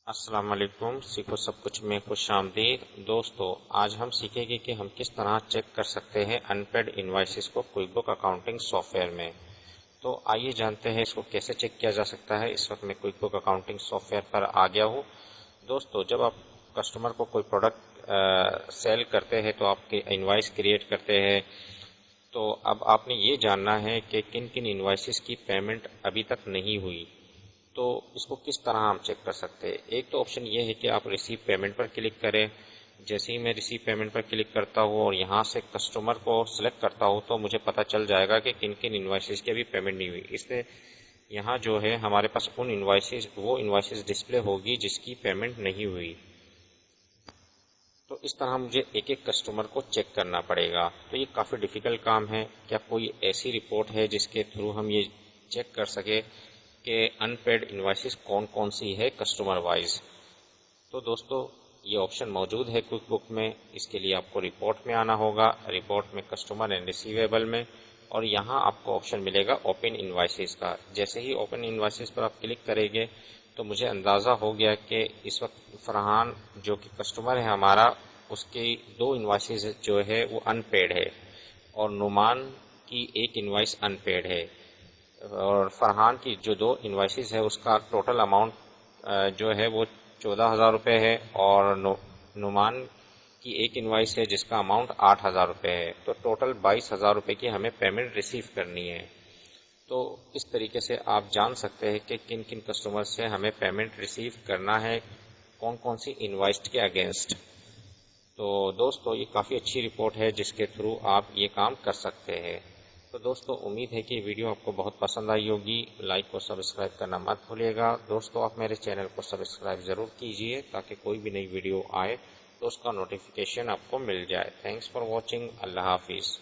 السلام علیکم، سیکھو سب کچھ میں خوش آمدید۔ دوستو، آج ہم سیکھیں گے کہ ہم کس طرح چیک کر سکتے ہیں ان پیڈ انوائسز کو quick book accounting soft where میں۔ تو آئیے جانتے ہیں اس کو کیسے چیک کیا جا سکتا ہے۔ اس وقت میں quick book accounting software پر آ گیا ہوں۔ دوستو، جب آپ کسٹمر کو کوئی پروڈکٹ سیل کرتے ہیں تو آپ کے انوائس کریٹ کرتے ہیں، تو اب آپ نے یہ جاننا ہے کہ کن کن انوائسز کی پیمنٹ ابھی تک نہیں ہوئی۔ تو اس کو کس طرح ہم چیک کر سکتے ہیں؟ ایک تو آپشن یہ ہے کہ آپ ریسیو پیمنٹ پر کلک کریں۔ جیسے ہی میں ریسیو پیمنٹ پر کلک کرتا ہوں اور یہاں سے کسٹمر کو سلیکٹ کرتا ہوں تو مجھے پتہ چل جائے گا کہ کن کن انوائسز کی ابھی پیمنٹ نہیں ہوئی۔ اس سے یہاں جو ہے ہمارے پاس وہ انوائسز ڈسپلے ہوگی جس کی پیمنٹ نہیں ہوئی۔ تو اس طرح مجھے ایک ایک کسٹمر کو چیک کرنا پڑے گا۔ تو یہ کافی ڈیفیکلٹ کام ہے۔ کیا کوئی ایسی رپورٹ ہے جس کے تھرو ہم یہ چیک کر سکے کہ ان پیڈ انوائسز کون کون سی ہے کسٹمر وائز؟ تو دوستو، یہ آپشن موجود ہے کوئک بک میں۔ اس کے لیے آپ کو رپورٹ میں آنا ہوگا، رپورٹ میں کسٹمر اینڈ ریسیویبل میں، اور یہاں آپ کو آپشن ملے گا اوپن انوائسز کا۔ جیسے ہی اوپن انوائسز پر آپ کلک کریں گے تو مجھے اندازہ ہو گیا کہ اس وقت فرحان جو کہ کسٹمر ہے ہمارا، اس کی 2 انوائسز جو ہے وہ ان پیڈ ہے، اور نعمان کی 1 انوائس ان پیڈ ہے، اور فرحان کی جو 2 انوائسز ہے اس کا ٹوٹل اماؤنٹ جو ہے وہ 14,000 روپے ہے، اور نعمان کی 1 انوائس ہے جس کا اماؤنٹ 8,000 روپے ہے۔ تو ٹوٹل 22,000 روپے کی ہمیں پیمنٹ ریسیو کرنی ہے۔ تو اس طریقے سے آپ جان سکتے ہیں کہ کن کن کسٹمر سے ہمیں پیمنٹ ریسیو کرنا ہے، کون کون سی انوائس کے اگینسٹ۔ تو دوستو، یہ کافی اچھی رپورٹ ہے جس کے تھرو آپ یہ کام کر سکتے ہیں۔ تو دوستو، امید ہے کہ یہ ویڈیو آپ کو بہت پسند آئی ہوگی۔ لائک اور سبسکرائب کرنا مت بھولیے گا۔ دوستو، آپ میرے چینل کو سبسکرائب ضرور کیجئے تاکہ کوئی بھی نئی ویڈیو آئے تو اس کا نوٹیفیکیشن آپ کو مل جائے۔ Thanks for watching. اللہ حافظ۔